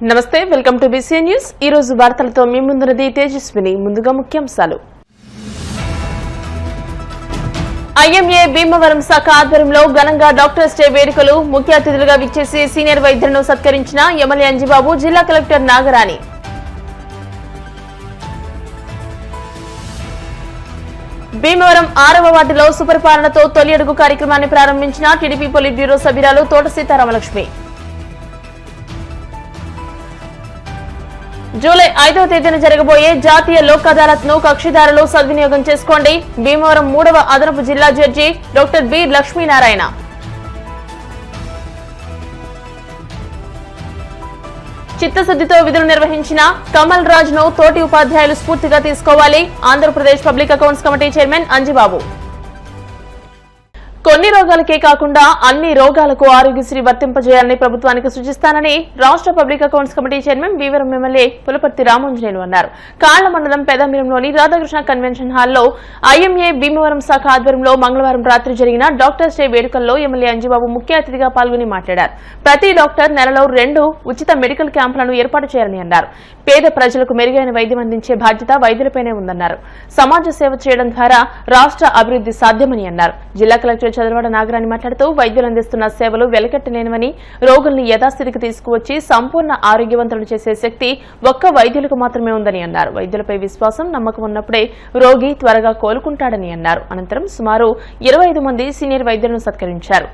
నమస్తే, welcome to BCN news. ఈ రోజు వార్తలతో మీ ముందున్నది తేజస్విని. ముందుగా ముఖ్యాంశాలు. ఐఎంఏ భీమవరం శాఖ ఆధ్వర్యంలో ఘనంగా డాక్టర్స్ డే వేడుకలు. ముఖ్య అతిథులుగా విచ్చేసి సీనియర్ వైద్యులను సత్కరించిన ఎమ్మెల్యే అంజిబాబు, జిల్లా కలెక్టర్ నాగరాణి. భీమవరం 6వ వార్డులో సుపరిపాలనతో తొలి అడుగు కార్యక్రమాన్ని ప్రారంభించిన టీడీపీ పొలిట్ బ్యూరో సభ్యురాలు తోట సీతారామలక్ష్మి. జూలై 5వ తేదీన జరగబోయే జాతీయ లోక్ అదాలత్ ను కక్షిదారులు సద్వినియోగం చేసుకోండి. భీమవరం 3వ అదనపు జిల్లా జడ్జి డాక్టర్ బి లక్ష్మీనారాయణ. చిత్తశుద్దితో విధులు నిర్వహించిన కమల్ రాజ్ ను తోటి ఉపాధ్యాయులు స్ఫూర్తిగా తీసుకోవాలి. Andhra Pradesh public accounts committee chairman Anjibabu. కొన్ని రోగాలకే కాకుండా అన్ని రోగాలకు ఆరోగ్యశ్రీ వర్తింపజేయాలని ప్రభుత్వానికి సూచిస్తానని రాష్ట్ర public accounts committee chairman Bhimavaram MLA Pulaparthi Ramanjaneyulu అన్నారు. కాళ్ల మండలం పెదామిరంలోని రాధాకృష్ణ కన్వెన్షన్ హాల్లో ఐఎంఏ భీమవరం శాఖ ఆధ్వర్యంలో మంగళవారం రాత్రి జరిగిన డాక్టర్స్ డే వేడుకల్లో ఎమ్మెల్యే అంజిబాబు ముఖ్య అతిథిగా పాల్గొని మాట్లాడారు. ప్రతి డాక్టర్ నెలలో 2 ఉచిత మెడికల్ క్యాంపులను ఏర్పాటు చేయాలని అన్నారు. పేద ప్రజలకు మెరుగైన వైద్యం అందించే బాధ్యత వైద్యులపైనే ఉందన్నారు. సమాజ సేవ చేయడం ద్వారా రాష్ట్ర అభివృద్ధి సాధ్యమని అన్నారు. జిల్లా కలెక్టర్ చదరవాడ నాగరాణి మాట్లాడుతూ వైద్యులు అందిస్తున్న సేవలు వెలకట్టలేనివని, రోగుల్ని యథాస్థితికి తీసుకువచ్చి సంపూర్ణ ఆరోగ్యవంతులను చేసే శక్తి ఒక్క వైద్యులకు మాత్రమే ఉందని అన్నారు. వైద్యులపై విశ్వాసం, నమ్మకం ఉన్నప్పుడే రోగి త్వరగా కోలుకుంటాడని అన్నారు. అనంతరం సుమారు 25 మంది సీనియర్ వైద్యులను సత్కరించారు.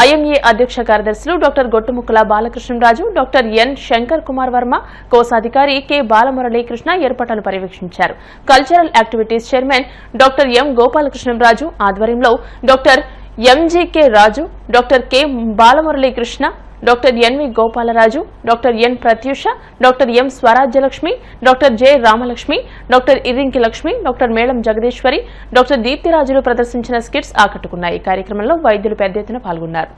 ఐఎంఏ అధ్యక్ష కార్యదర్శులు doctor Gottumukkala Balakrishnaraju, doctor N Shankar Kumar Varma, కోశాధికారి కె బాలమురళీకృష్ణ ఏర్పాట్లను పర్యవేక్షించారు. Cultural activities chairman doctor M Gopalakrishnaraju ఆధ్వర్యంలో doctor MGK Raju, doctor K Balamuralikrishna, doctor NV Gopalaraju, doctor N Pratyusha, doctor M Swarajyalakshmi, doctor J Ramalakshmi, doctor Irrinki Lakshmi, doctor Melam Jagadeeswari, doctor దీప్తిరాజులు ప్రదర్శించిన స్కిట్స్ ఆకట్టుకున్నాయి. ఈ కార్యక్రమంలో వైద్యులు పెద్ద ఎత్తున పాల్గొన్నారు.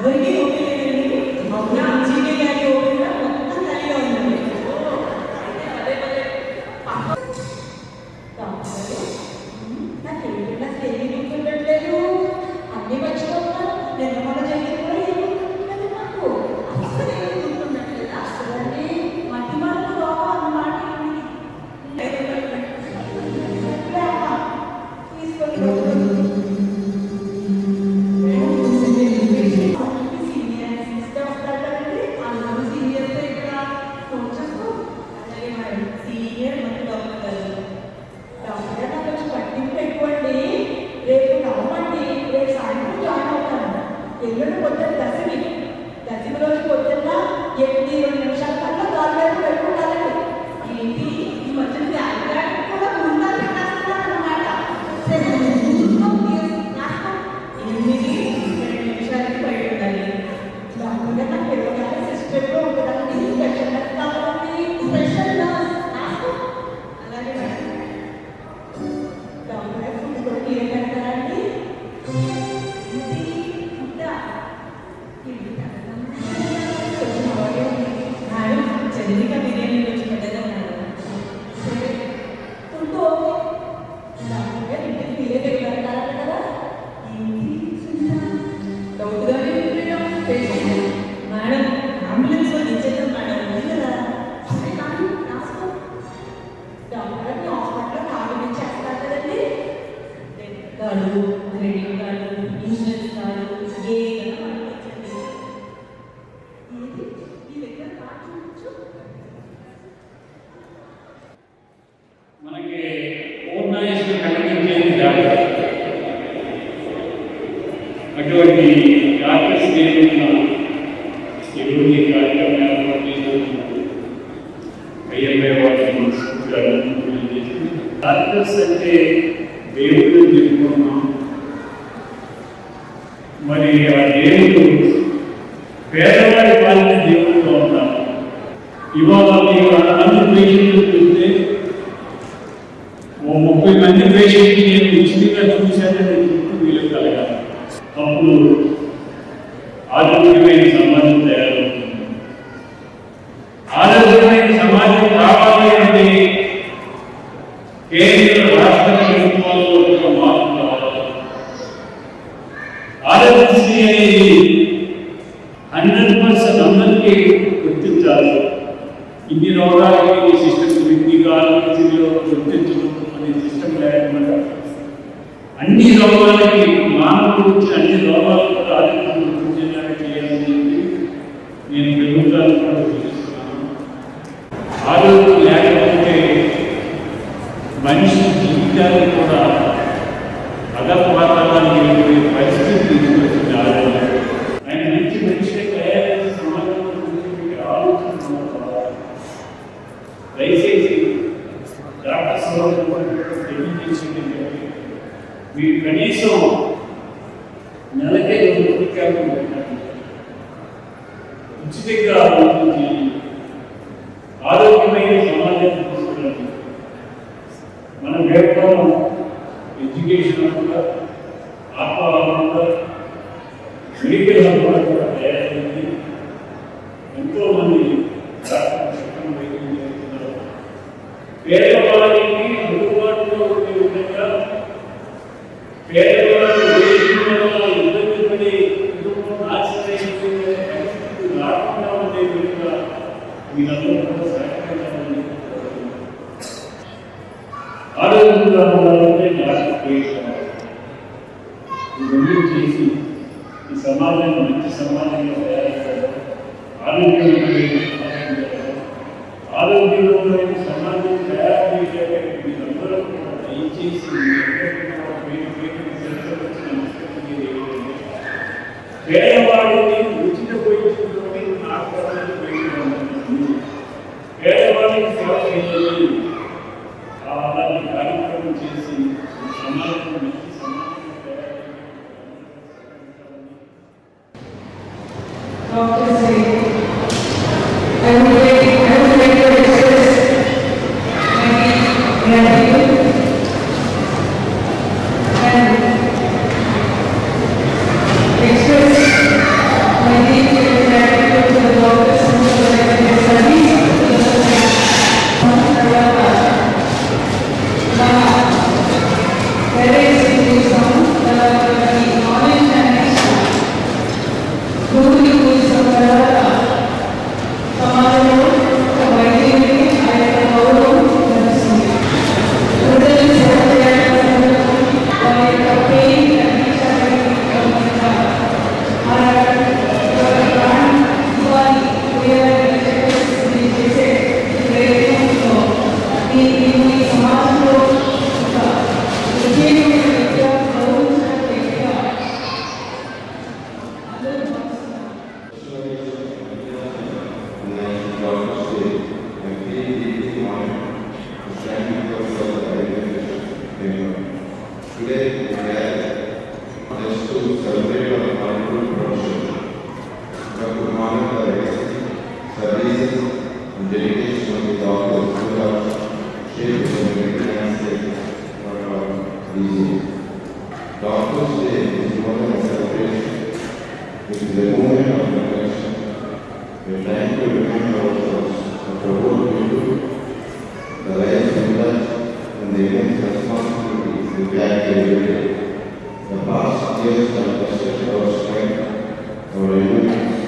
అందరికీ ఓకే లేదండి. అవునా జీకే గారి ఓకేనా మొత్తం ఖాళీగా ఉందండి. నాకు ఏమి గుర్తుండట్లేదు, అన్నీ మర్చిపోతున్నాను. నిన్న మన జరిగింది కూడా ఏమి గుర్తుండలేదు నాకు. అసలు ఏమి గుర్తుండట్లేదు అసలు మధ్య మార్పులో అన్నమాట ఎల్లుండి పొద్దున్న దశమి రోజు పొద్దున్న 8-2 నిమిషాల కల్లా గవర్నమెంట్ పెట్టుకుంటారండి. ఏంటి ఈ మధ్యన క్యాలిక్యులేటర్ కూడా ముందాలు పెట్టేస్తున్నారన్నమాట. 8-2 నిమిషాలకి బయట ఉండాలి. దానివల్ల నాకు పిల్లగానే సిస్టర్లో ఉండడానికి స్పెషల్ నర్స్ కావాలండి. స్పెషల్ నర్స్ అలాగే మేడం డాక్టర్ ఫుడ్ కూడా క్లియర్ పెడతారండి. చంద్రిక బిర్యానీ వచ్చి పెద్దగా ఉన్నాడు. సరే ఫుడ్ ఓకే ఇంటికి మీరే తెలియగలగాలి కదా. డౌట్గానే మేడం అంబులెన్స్ వాళ్ళు ఇచ్చేద్దాం మేడం ఉంది కదా. సరే కానీ రాసుకో డాక్టర్ని హాస్పిటల్లో కార్డు చేస్తారు కదండి. Card credit card insurance card ఏదైనా మనకి పూర్ణాయుష్ను కలిగించేది డాక్టర్. అటువంటి డాక్టర్స్ నేనున్న ఈరోజు ఈ కార్యక్రమం ఏర్పాటు చేస్తున్నారు. అయ్యమ్మ వాటిని డాక్టర్స్ అంటే దేవుడు చెప్పుకున్నాం. మరి ఆ దేవుడు పేదవాడి పాలన దేవుడుగా ఉంటారు. ఇవాళ మీరు అన్ని పేషెంట్లు చూస్తే 30 మంది పేషెంట్కి నేను ఉచితంగా చూశానని చుట్టూ వీలు కలగాలి. అప్పుడు ఆరోగ్యమైన సమాజం తయారవుతుంది. ఆరోగ్యమైన సమాజం కావాలి అంటే కేంద్ర రాష్ట్ర ప్రభుత్వాల్లో ఒక మార్పు కావాలి. ఆరోగ్యశ్రీ అనేది 100% అందరికీ గుర్తించాలి. ఇన్ని రోగాలకి ఈ సిస్టమ్ గురించి ఆరోగ్యశ్రీలో గుర్తించడం అనే సిస్టమ్ లేకుండా అన్ని రోగాలకి మానవుల గురించి అన్ని రోగాలు కూడా ఆరోగ్యం గుర్తించేలాగా చేయాలని చెప్పి నేను ప్రభుత్వాన్ని కూడా సూచిస్తున్నాను. ఆరోగ్యం లేకపోతే మనిషి జీవితాన్ని కూడా అగపాతాలని వెళ్ళే పరిస్థితి తీసుకొచ్చింది ఆరోగ్యం. ఆయన మంచి మనిషి తయారైన సమాజం గురించి ఆలోచన దయచేసి డాక్టర్ సమాజం తెలియజేసింది మీరు కనీసం నెలకే 2 టీకాలు పెట్టండి. ఉచితంగా ఆలోచించి ఆరోగ్యమైన సమాజాన్ని తీసుకురండి. మన వ్యాపారం ఎడ్యుకేషన్ కూడా ఆత్మహత్య మెడికల్ కూడా తయారైంది. ఎంతోమంది డాక్టర్ వైద్యం చేస్తున్నారు. పేదవారికి అందుబాటులో ఉండే విధంగా పేదవాళ్ళు ఇబ్బంది పడి కుటుంబం నాశనమైపోయే పరిస్థితులు రాకుండా ఉండే విధంగా మీరందరూ కూడా సహకరించాలని ఆరోగ్యంగా ఉండాలంటే డాక్టర్ ఇవన్నీ చేసి ఈ సమాజాన్ని మంచి సమాజంగా తయారు ఆరోగ్యమైన ఆరోగ్యమైన సమాజం తయారు చేయడానికి మీరందరూ కూడా దయచేసి పేదవాడిని ఉచిత వైద్యంలోని ఆసుపత్రులు బయటపడుతుంది. పేదవాడిని సేవ చేయాలి. అలాంటి కార్యక్రమం చేసి సమాజం మంచి సమాజం Today we are just to celebrate our wonderful profession. Dr. Mohammed Al-Raisi, services and dedication of the doctors who have shaped the medical landscape for our disease. Doctors Day is more than a celebration. It is a moment of reflection, a time to remind ourselves of the work we do, the lives we touch, and the immense responsibilities we carry every day. The past years have tested our strength, our endurance,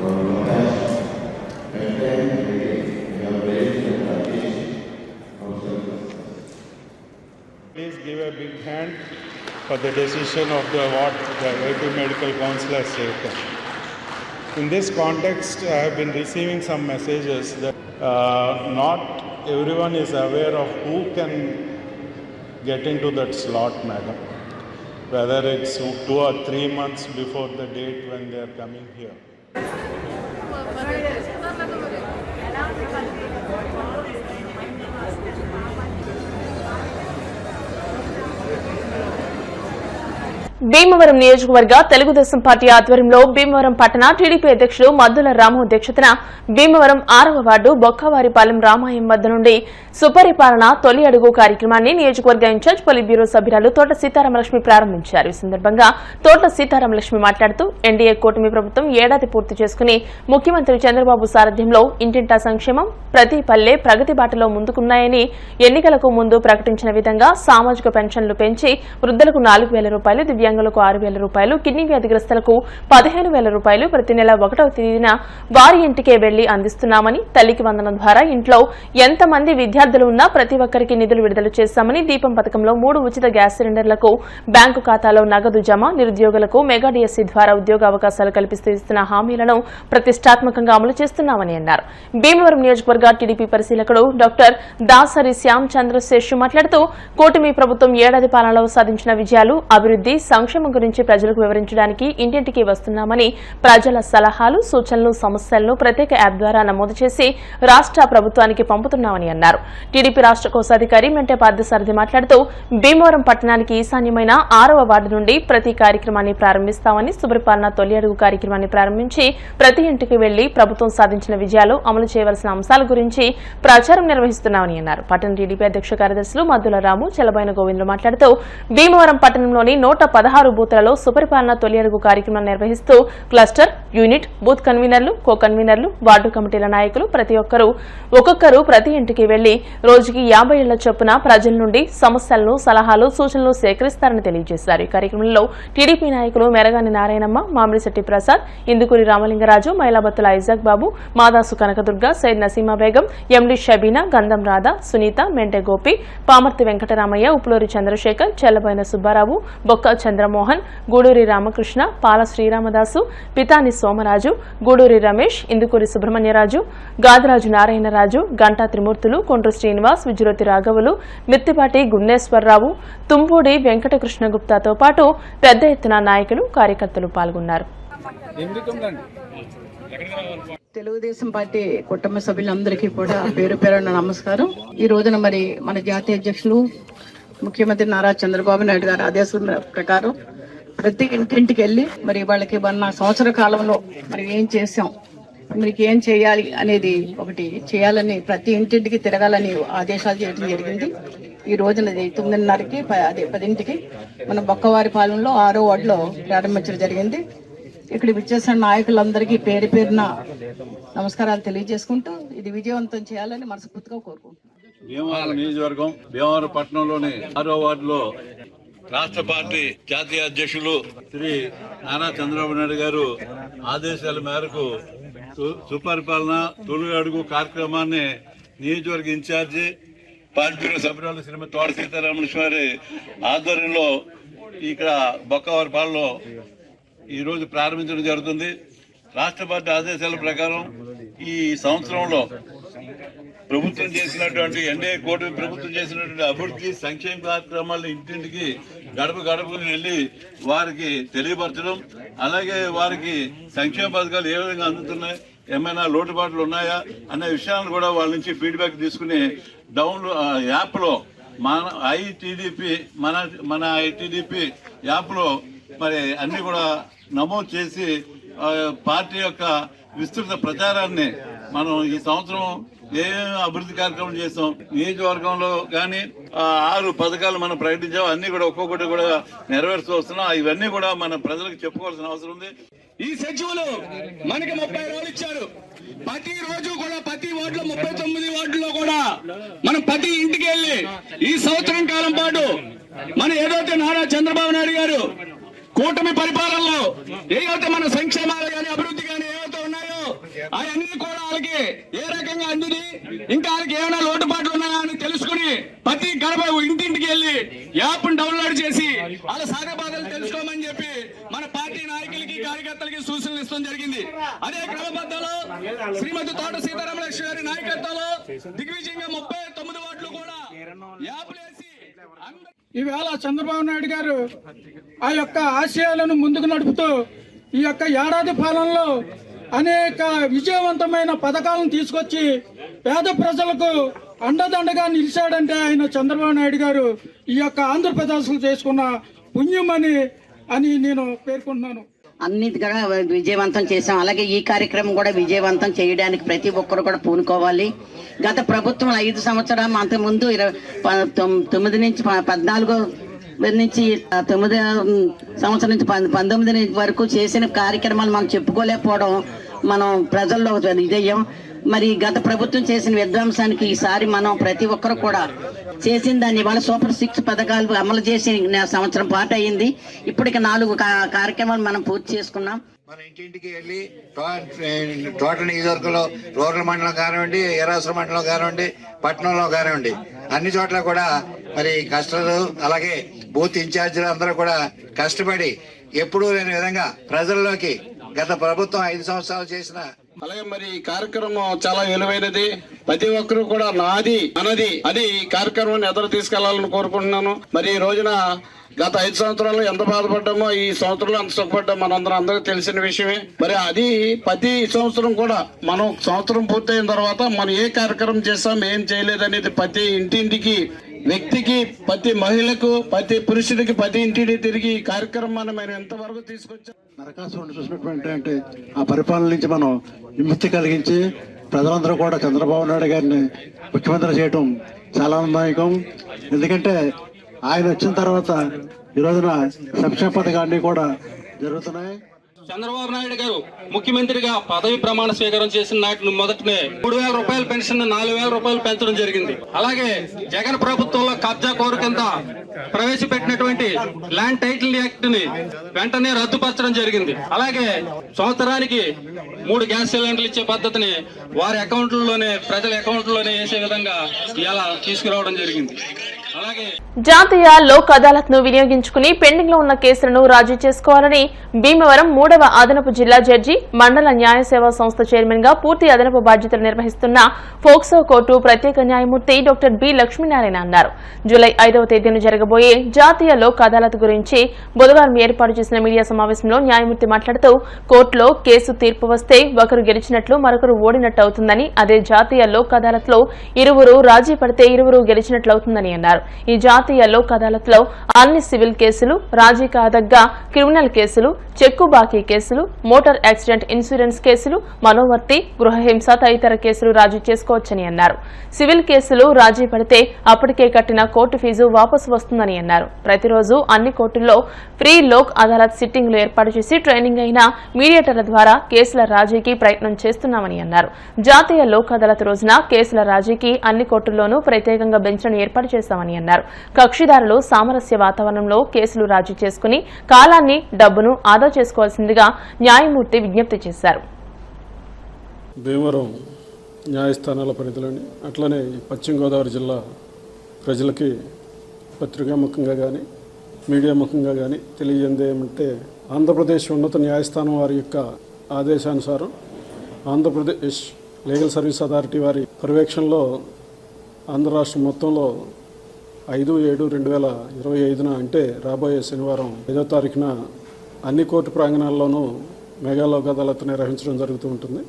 our compassion, and time and again we have raised and appreciated ourselves. Please give a big hand for the decision of the award the AP Medical Council has taken. In this context, I have been receiving some messages that not everyone is aware of who can get into that slot, madam. Whether it's 2 or 3 months before the date when they are coming here. Bhimavaram నియోజకవర్గ Telugu Desam party ఆధ్వర్యంలో భీమవరం పట్టణ TDP అధ్యక్షుడు మద్దుల రాము అధ్యక్షతన భీమవరం 6వ ward బొక్కవారిపాలెం రామాయం వద్ద నుండి సుపరిపాలన తొలి అడుగు కార్యక్రమాన్ని నియోజకవర్గ ఇన్ఛార్జ్ పొలిట్ బ్యూరో సభ్యురాలు తోట సీతారామలక్ష్మి ప్రారంభించారు. ఈ సందర్భంగా తోట సీతారామలక్ష్మి మాట్లాడుతూ ఎన్డీఏ కూటమి ప్రభుత్వం ఏడాది పూర్తి చేసుకుని ముఖ్యమంత్రి చంద్రబాబు సారథ్యంలో ఇంటింటా సంక్షేమం ప్రతి పల్లె ప్రగతి బాటలో ముందుకున్నాయని ఎన్నికలకు ముందు ప్రకటించిన విధంగా సామాజిక పెన్షన్లు పెంచి వృద్ధులకు 4,000 రూపాయలు, దివ్యాంగులకు 6,000 రూపాయలు, కిడ్నీ వ్యాధిగ్రస్తులకు 15,000 రూపాయలు ప్రతి నెల 1వ తేదీన వారి ఇంటికే వెళ్లి అందిస్తున్నామని, తల్లికి వందనం ద్వారా ఇంట్లో ఎంతమంది విద్యార్థులు ఉన్నా ప్రతి ఒక్కరికి నిధులు విడుదల చేశామని, దీపం పథకంలో 3 ఉచిత గ్యాస్ సిలిండర్లకు బ్యాంకు ఖాతాలో నగదు జమ, నిరుద్యోగులకు మెగా డిఎస్సీ ద్వారా ఉద్యోగ అవకాశాలు కల్పిస్తూ ఇస్తున్న హామీలను ప్రతిష్టాత్మకంగా అమలు చేస్తున్నామని అన్నారు. భీమవరం నియోజకవర్గ టీడీపీ పరిశీలకుడు డాక్టర్ దాసరి శ్యామ్ చంద్రశేషు మాట్లాడుతూ కూటమి ప్రభుత్వం ఏడాది పాలనలో సాధించిన విజయాలు, అభివృద్ధి, సంక్షేమం గురించి ప్రజలకు వివరించడానికి ఇంటింటికి వస్తున్నామని, ప్రజల సలహాలు, సూచనలు, సమస్యలను ప్రత్యేక యాప్ ద్వారా నమోదు చేసి రాష్ట్ర ప్రభుత్వానికి పంపుతున్నామని అన్నారు. టీడీపీ రాష్ట్ర కోశాధికారి మెంటే పార్థసారథి మాట్లాడుతూ భీమవరం పట్టణానికి ఈశాన్యమైన 6వ వార్డు నుండి ప్రతి కార్యక్రమాన్ని ప్రారంభిస్తామని, సుపరిపాలన తొలి అడుగు కార్యక్రమాన్ని ప్రారంభించి ప్రతి ఇంటికి వెళ్లి ప్రభుత్వం సాధించిన విజయాలు, అమలు చేయవలసిన అంశాల గురించి ప్రచారం నిర్వహిస్తున్నామని అన్నారు. పట్టణ టీడీపీ అధ్యక్ష కార్యదర్శులు మద్దుల రాము, చెలబైన గోవిందులు మాట్లాడుతూ భీమవరం పట్టణంలోని 116 బూత్లలో సుపరిపాలన తొలి అడుగు కార్యక్రమాన్ని నిర్వహిస్తూ క్లస్టర్, యూనిట్, బూత్ కన్వీనర్లు, కో కన్వీనర్లు, వార్డు కమిటీల నాయకులు ఒక్కొక్కరు ప్రతి ఇంటికి వెళ్లి రోజుకి 50 ఇళ్ల చొప్పున ప్రజల నుండి సమస్యలను, సలహాలు, సూచనలు సేకరిస్తారని తెలియజేశారు. ఈ కార్యక్రమంలో టీడీపీ నాయకులు మెరగాని నారాయణమ్మ, మామిడిశెట్టి ప్రసాద్, ఇందుకూరి రామలింగరాజు, మైలాబత్తుల ఐజాక్ బాబు, మాదాసు కనకదుర్గ, సైద్ నసీమా బేగం, ఎండి షబీనా, గంధం రాధ, సునీత, మెంటె గోపి, పామర్తి వెంకటరామయ్య, ఉప్లూరి చంద్రశేఖర్, చెల్లబైన సుబ్బారావు, బొక్క చంద్రమోహన్, గూడూరి రామకృష్ణ, పాల శ్రీరామదాసు, పితాని సోమరాజు, గూడూరి రమేష్, ఇందుకూరి సుబ్రహ్మణ్యరాజు, గాదరాజు నారాయణరాజు, గంటా త్రిమూర్తులు, కొండ్రు శ్రీనివాస్, విజ్రోతి రాఘవులు, మిత్తిపాటి గున్నేశ్వరరావు, తుంపూడి వెంకటకృష్ణగుప్తాతో పాటు పెద్ద ఎత్తున నాయకులు, కార్యకర్తలు పాల్గొన్నారు. తెలుగుదేశం పార్టీ కుటుంబ సభ్యులందరికీ కూడా పేరు పేరున నమస్కారం. ఈ రోజున మరి మన జాతీయ అధ్యక్షులు ముఖ్యమంత్రి నారా చంద్రబాబు నాయుడు గారి ఆదేశాల ప్రకారం ప్రతి ఇంటింటికి వెళ్ళి మరి వాళ్ళకి మన సంవత్సర కాలంలో మరి ఏం చేసాం, మీకు ఏం చేయాలి అనేది ఒకటి చేయాలని, ప్రతి ఇంటింటికి తిరగాలని ఆదేశాలు చేయడం జరిగింది. ఈ రోజున 9:30కి 10ంటికి మన బొక్కవారిపాలెంలో 6వ వార్డులో ప్రారంభించడం జరిగింది. ఇక్కడ విచ్చేసిన నాయకులందరికీ పేరు పేరున నమస్కారాలు తెలియజేసుకుంటూ ఇది విజయవంతం చేయాలని మనస్ఫూర్తిగా కోరుకుంటున్నాను. భీమవరం నియోజకవర్గం భీమవరం పట్టణంలోని 6వ వార్డులో రాష్ట్ర పార్టీ జాతీయ అధ్యక్షులు శ్రీ నారా చంద్రబాబు నాయుడు గారు ఆదేశాల మేరకు సుపరిపాలన తొలి అడుగు కార్యక్రమాన్ని నియోజకవర్గ ఇన్ఛార్జి పార్టీ సభ్యురాలు శ్రీమతి తోట సీతారామలక్ష్మి ఆధ్వర్యంలో ఇక్కడ బొక్కవారిపాలెంలో ఈ రోజు ప్రారంభించడం జరుగుతుంది. రాష్ట్ర పార్టీ ఆదేశాల ప్రకారం ఈ సంవత్సరంలో ప్రభుత్వం చేసినటువంటి ఎన్డీఏ కూటమి ప్రభుత్వం చేసినటువంటి అభివృద్ధి సంక్షేమ కార్యక్రమాలను ఇంటింటికి గడప గడపకు వెళ్ళి వారికి తెలియపరచడం, అలాగే వారికి సంక్షేమ పథకాలు ఏ విధంగా అందుతున్నాయి, ఏమైనా లోటుపాట్లు ఉన్నాయా అనే విషయాలను కూడా వాళ్ళ నుంచి ఫీడ్బ్యాక్ తీసుకుని యాప్లో మన ఐటీడీపీ యాప్లో మరి అన్ని కూడా నమోదు చేసి పార్టీ యొక్క విస్తృత ప్రచారాన్ని మనం ఈ సంవత్సరం ఏ అభివృద్ధి కార్యక్రమం చేసాం, నియోజకవర్గంలో కానీ 6 పథకాలు మనం ప్రకటించాం, అన్ని కూడా ఒక్కొక్కటి కూడా నెరవేరుస్తూ వస్తున్నాం. ఇవన్నీ కూడా మన ప్రజలకు చెప్పుకోవాల్సిన అవసరం ఉంది. ఈ సచివులు మనకి 30 రోజులు ఇచ్చారు. ప్రతి రోజు కూడా ప్రతి వార్డులో 39 వార్డుల్లో కూడా మనం ప్రతి ఇంటికి వెళ్ళి ఈ సంవత్సరం కాలం పాటు మన ఏదైతే నారా చంద్రబాబు నాయుడు గారు కూటమి పరిపాలనలో ఏవైతే మన సంక్షేమాలు కానీ అభివృద్ధి కానీ ఏవైతే ఉన్నాయో అవన్నీ కూడా వాళ్ళకి ఏ రకంగా అందింది, ఇంకా వాళ్ళకి ఏమైనా లోటుపాట్లు ఉన్నాయా అని తెలుసుకుని ప్రతి గడప ఇంటింటికి వెళ్ళి యాప్ డౌన్లోడ్ చేసి వాళ్ళ సాగబాధలు తెలుసుకోమని చెప్పి మన పార్టీ నాయకులకి కార్యకర్తలకి సూచనలు ఇస్తాం జరిగింది. అదే క్రమబద్ధలో శ్రీమతి తోట సీతారామలక్ష్మి గారి నాయకత్వంలో దిగ్విజయంగా 39 వార్డులు కూడా యాప్లు వేసి ఈవేళ చంద్రబాబు నాయుడు గారు ఆ యొక్క ఆశయాలను ముందుకు నడుపుతూ ఈ యొక్క ఏడాది పాలనలో అనేక విజయవంతమైన పథకాలను తీసుకొచ్చి పేద ప్రజలకు అండదండగా నిలిచాడంటే ఆయన చంద్రబాబు నాయుడు గారు ఈ యొక్క ఆంధ్రప్రదేశ్లో చేసుకున్న పుణ్యమని నేను పేర్కొంటున్నాను. అన్నిటిగా విజయవంతం చేశాం. అలాగే ఈ కార్యక్రమం కూడా విజయవంతం చేయడానికి ప్రతి ఒక్కరు కూడా పూనుకోవాలి. గత ప్రభుత్వం 5 సంవత్సరాలు అంతకుముందు 9 నుంచి 14 నుంచి 9 సంవత్సరం నుంచి 19 వరకు చేసిన కార్యక్రమాలు మనం చెప్పుకోలేకపోవడం మనం ప్రజల్లో ఇదయ్యాం. మరి గత ప్రభుత్వం చేసిన విధ్వంసానికి ఈసారి మనం ప్రతి ఒక్కరు కూడా చేసిన దాన్ని ఇవాళ సూపర్ 6 పథకాలు అమలు చేసి సంవత్సరం పాటు అయింది. ఇప్పటికి 4 కార్యక్రమాలు మనం పూర్తి చేసుకున్నాం. మన ఇంటింటికి వెళ్ళి తోట నియోజకవర్గంలో రూరల్ మండలం కానివ్వండి, ఏరాసుల మండలం కానివ్వండి, పట్టణంలో కానివ్వండి, అన్ని చోట్ల కూడా మరి కష్టాలు, అలాగే బూత్ ఇన్ఛార్జీలు అందరూ కూడా కష్టపడి ఎప్పుడూ లేని విధంగా ప్రజల్లోకి గత ప్రభుత్వం 5 సంవత్సరాలు చేసిన అలాగే మరి ఈ కార్యక్రమం చాలా విలువైనది. ప్రతి ఒక్కరు కూడా నాది అనది అది ఈ కార్యక్రమాన్ని ఎదురు తీసుకెళ్లాలని కోరుకుంటున్నాను. మరి ఈ రోజున గత 5 సంవత్సరాలు ఎంత బాధపడ్డామో ఈ సంవత్సరంలో ఎంత సుఖపడ్డామో అందరికీ తెలిసిన విషయమే. మరి అది ప్రతి సంవత్సరం కూడా మనం సంవత్సరం పూర్తయిన తర్వాత మనం ఏ కార్యక్రమం చేస్తాం, ఏం చేయలేదనేది ప్రతి ఇంటింటికి, వ్యక్తికి, ప్రతి మహిళకు, ప్రతి పురుషుడికి, ప్రతి ఇంటిని తిరిగి ఈ కార్యక్రమాన్ని మనం ఎంతవరకు తీసుకొచ్చాం. నరకాసురుడు చూసినటువంటి అంటే ఆ పరిపాలన నుంచి మనం విముక్తి కలిగించి ప్రజలందరూ కూడా చంద్రబాబు నాయుడు గారిని ముఖ్యమంత్రి చేయడం చాలా ఆనందదాయకం. ఎందుకంటే ఆయన వచ్చిన తర్వాత ఈ రోజున సంక్షేమ పథకాన్ని కూడా జరుగుతున్నాయి. చంద్రబాబు నాయుడు గారు ముఖ్యమంత్రిగా పదవి ప్రమాణ స్వీకారం చేసిన నాటి మొదటనే 3,000 రూపాయల పెన్షన్ 4,000 రూపాయలు పెంచడం జరిగింది. అలాగే జగన్ ప్రభుత్వంలో కబ్జా కోరు కింద ప్రవేశపెట్టినటువంటి ల్యాండ్ టైటిల్ యాక్ట్ ని వెంటనే రద్దుపరచడం జరిగింది. అలాగే సంవత్సరానికి 3 గ్యాస్ సిలిండర్లు ఇచ్చే పద్ధతిని వారి అకౌంట్లలోనే, ప్రజల అకౌంట్లలోనే వేసే విధంగా ఇలా తీసుకురావడం జరిగింది. అలాగే జాతీయ లోక్ అదాలత్ ను వినియోగించుకుని పెండింగ్ లో ఉన్న కేసులను రాజీ చేసుకోవాలని భీమవరం 3వ అదనపు జిల్లా జడ్జి, మండల న్యాయ సేవా సంస్థ చైర్మన్ గా పూర్తి అదనపు బాధ్యతలు నిర్వహిస్తున్న ఫోక్సో కోర్టు ప్రత్యేక న్యాయమూర్తి డాక్టర్ బి లక్ష్మీనారాయణ అన్నారు. జూలై 5వ తేదీన జరగబోయే జాతీయ లోక్ అదాలత్ గురించి బుధవారం ఏర్పాటు చేసిన మీడియా సమావేశంలో న్యాయమూర్తి మాట్లాడుతూ కోర్టులో కేసు తీర్పు వస్తే ఒకరు గెలిచినట్లు మరొకరు ఓడినట్టు అవుతుందని, అదే జాతీయ లోక్ అదాలత్ లో ఇరువురు రాజీ పడితే ఇరువురు గెలిచినట్లవుతుందని అన్నారు. ఈ జాతీయ లోక్ అదాలత్ లో అన్ని సివిల్ కేసులు, రాజీ కాదగ్గ క్రిమినల్ కేసులు, చెక్కు బాకీ కేసులు, మోటార్ యాక్సిడెంట్ ఇన్సూరెన్స్ కేసులు, మనోవర్తి, గృహహింస తదితర కేసులు రాజీ చేసుకోవచ్చని అన్నారు. సివిల్ కేసులు రాజీ పడితే అప్పటికే కట్టిన కోర్టు ఫీజు వాపసు వస్తుందని అన్నారు. ప్రతిరోజు అన్ని కోర్టుల్లో ఫ్రీ లోక్ అదాలత్ సిట్టింగ్లు ఏర్పాటు చేసి ట్రైనింగ్ అయిన మీడియేటర్ల ద్వారా కేసుల రాజీకి ప్రయత్నం చేస్తున్నామని అన్నారు. జాతీయ లోక్ అదాలత్ రోజున కేసుల రాజీకి అన్ని కోర్టుల్లోనూ ప్రత్యేకంగా బెంచ్లను ఏర్పాటు చేస్తామని అన్నారు. కక్షిదారులు సామరస్య వాతావరణంలో కేసులు రాజీ చేసుకుని కాలాన్ని, డబ్బును ఆదా చేసుకోవాల్సిందిగా న్యాయమూర్తి విజ్ఞప్తి చేశారు. భీమవరం న్యాయస్థానాల పరిధిలోని అట్లనే పశ్చిమ గోదావరి జిల్లా ప్రజలకి పత్రికాముఖంగా కానీ మీడియా ముఖంగా కానీ తెలియజేది ఏమంటే, ఆంధ్రప్రదేశ్ ఉన్నత న్యాయస్థానం వారి యొక్క ఆదేశానుసారం ఆంధ్రప్రదేశ్ లీగల్ సర్వీస్ అథారిటీ వారి పర్యవేక్షణలో ఆంధ్ర రాష్ట్రం మొత్తంలో 5/7/2025 అంటే రాబోయే శనివారం 5వ తారీఖున అన్ని కోర్టు ప్రాంగణాల్లోనూ మెగా లోక్ అదాలత్ నిర్వహించడం జరుగుతూ ఉంటుంది.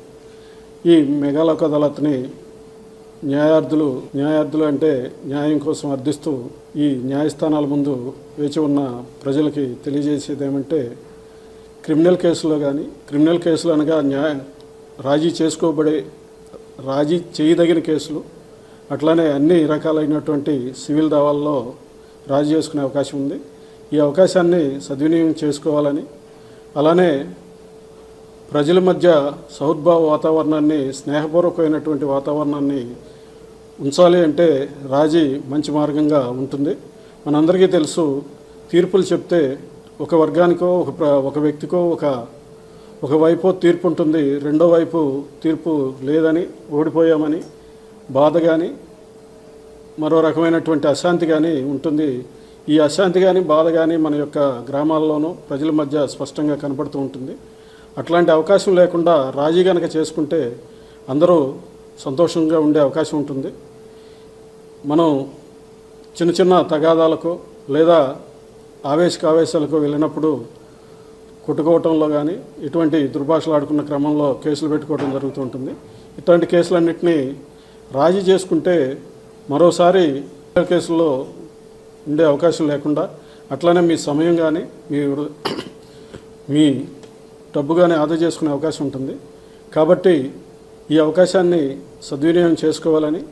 ఈ మెగా లోక్ అదాలత్ని న్యాయార్థులు అంటే న్యాయం కోసం అర్థిస్తూ ఈ న్యాయస్థానాల ముందు వేచి ఉన్న ప్రజలకి తెలియజేసేది ఏమంటే, క్రిమినల్ కేసులు అనగా రాజీ చేయదగిన కేసులు, అట్లానే అన్ని రకాలైనటువంటి సివిల్ దావాల్లో రాజీ చేసుకునే అవకాశం ఉంది. ఈ అవకాశాన్ని సద్వినియోగం చేసుకోవాలని, అలానే ప్రజల మధ్య సౌద్భావ వాతావరణాన్ని, స్నేహపూర్వకమైనటువంటి వాతావరణాన్ని ఉంచాలి అంటే రాజీ మంచి మార్గంగా ఉంటుంది. మనందరికీ తెలుసు, తీర్పులు చెప్తే ఒక వర్గానికో ఒక వ్యక్తికో ఒక వైపు తీర్పు ఉంటుంది, రెండో వైపు తీర్పు లేదని, ఓడిపోయామని బాధ కానీ మరో రకమైనటువంటి అశాంతి కానీ ఉంటుంది. ఈ అశాంతి కానీ బాధ కానీ మన యొక్క గ్రామాల్లోనూ ప్రజల మధ్య స్పష్టంగా కనపడుతూ ఉంటుంది. అట్లాంటి అవకాశం లేకుండా రాజీ కనుక చేసుకుంటే అందరూ సంతోషంగా ఉండే అవకాశం ఉంటుంది. మనం చిన్న తగాదాలకు లేదా ఆవేశాలకు వెళ్ళినప్పుడు కొట్టుకోవటంలో కానీ ఇటువంటి దుర్భాషలు ఆడుకున్న క్రమంలో కేసులు పెట్టుకోవడం జరుగుతూ ఉంటుంది. ఇట్లాంటి కేసులన్నింటినీ రాజీ చేసుకుంటే మరోసారి కేసుల్లో ఉండే అవకాశం లేకుండా, అట్లానే మీ సమయం కానీ మీ డబ్బు కానీ ఆదా చేసుకునే అవకాశం ఉంటుంది. కాబట్టి ఈ అవకాశాన్ని సద్వినియోగం చేసుకోవాలని,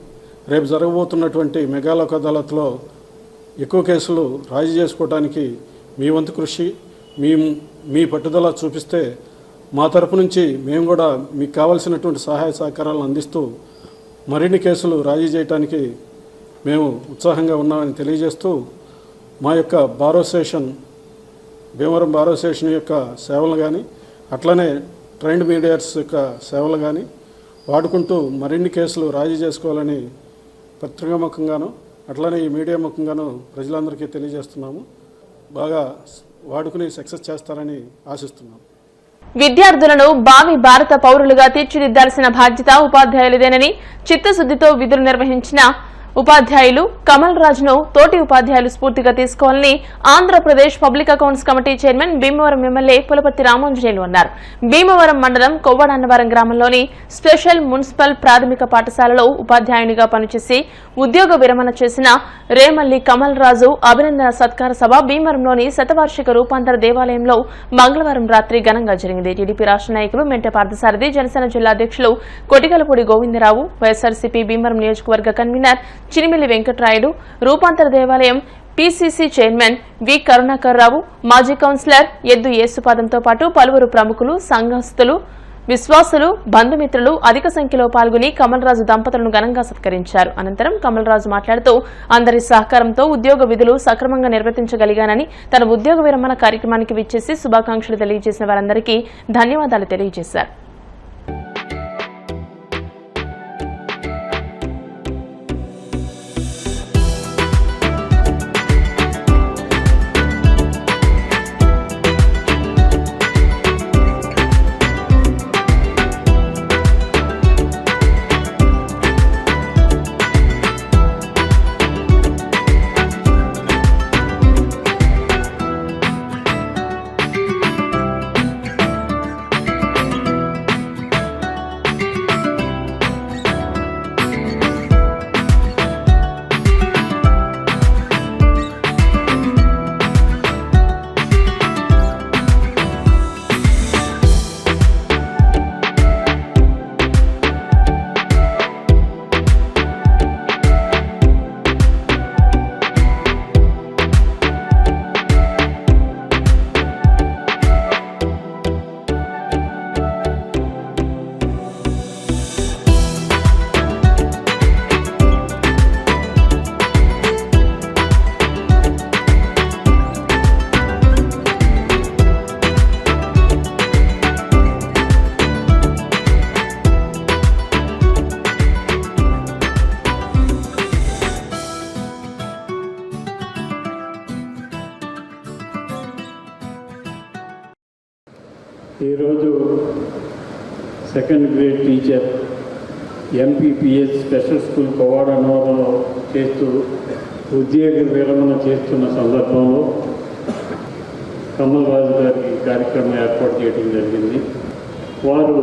రేపు జరగబోతున్నటువంటి మెగా లోక్ అదాలత్లో ఎక్కువ కేసులు రాజీ చేసుకోవడానికి మీ వంతు కృషి, మీ పట్టుదల చూపిస్తే మా తరపు నుంచి మేము కూడా మీకు కావాల్సినటువంటి సహాయ సహకారాలను అందిస్తూ మరిన్ని కేసులు రాజీ చేయడానికి మేము ఉత్సాహంగా ఉన్నామని తెలియజేస్తూ, మా యొక్క భీమవరం బార్ అసోసియేషన్ యొక్క సేవలు కానీ, అట్లనే ట్రైన్డ్ మీడియర్స్ యొక్క సేవలు కానీ వాడుకుంటూ మరిన్ని కేసులు రాజీ చేసుకోవాలని పత్రికాముఖంగాను అట్లనే ఈ మీడియా ముఖంగాను ప్రజలందరికీ తెలియజేస్తున్నాము. బాగా వాడుకుని సక్సెస్ చేస్తారని ఆశిస్తున్నాము. విద్యార్థులను భావి భారత పౌరులుగా తీర్చిదిద్దాల్సిన బాధ్యత ఉపాధ్యాయులదేనని చిత్తశుద్దితో విధులు నిర్వహించిన ఉపాధ్యాయులు కమల్ రాజ్ను తోటి ఉపాధ్యాయులు స్ఫూర్తిగా తీసుకోవాలని Andhra Pradesh public accounts committee chairman Bhimavaram MLA Pulaparthi Ramanjaneyulu అన్నారు. భీమవరం మండలం కొవ్వడన్నవరం గ్రామంలోని స్పెషల్ మున్సిపల్ ప్రాథమిక పాఠశాలలో ఉపాధ్యాయునిగా పనిచేసి ఉద్యోగ విరమణ చేసిన రేమల్లి కమల్ రాజు అభినందన సత్కార సభ భీమవరంలోని శతవార్షిక రూపాంతర దేవాలయంలో మంగళవారం రాత్రి ఘనంగా జరిగింది. టీడీపీ రాష్ట్ర నాయకులు మెంటె పార్థసారథి, జనసేన జిల్లా అధ్యక్షులు కొటిగలపూడి గోవిందరావు, వైఎస్ఆర్సీపీ భీమవరం నియోజకవర్గ కన్వీనర్ చినిమిల్లి వెంకట్రాయుడు, రూపాంతర దేవాలయం పీసీసీ చైర్మన్ వి కరుణాకర్ రావు, మాజీ కౌన్సిలర్ ఎద్దు యేసుపాదంతో పాటు పలువురు ప్రముఖులు, సంఘస్థులు, విశ్వాసులు, బంధుమిత్రులు అధిక సంఖ్యలో పాల్గొని కమల్రాజు దంపతులను ఘనంగా సత్కరించారు. అనంతరం కమల్రాజు మాట్లాడుతూ అందరి సహకారంతో ఉద్యోగ విధులు సక్రమంగా నిర్వర్తించగలిగానని, తన ఉద్యోగ విరమణ కార్యక్రమానికి విచ్చేసి శుభాకాంక్షలు తెలియజేసిన వారందరికీ ధన్యవాదాలు తెలియజేశారు. ఈరోజు second grade teacher MPPS special school కొవ్వడన్నవరంలో చేస్తూ ఉద్యోగ విరమణ చేస్తున్న సందర్భంలో కమల్ రాజు గారికి కార్యక్రమం ఏర్పాటు చేయడం జరిగింది. వారు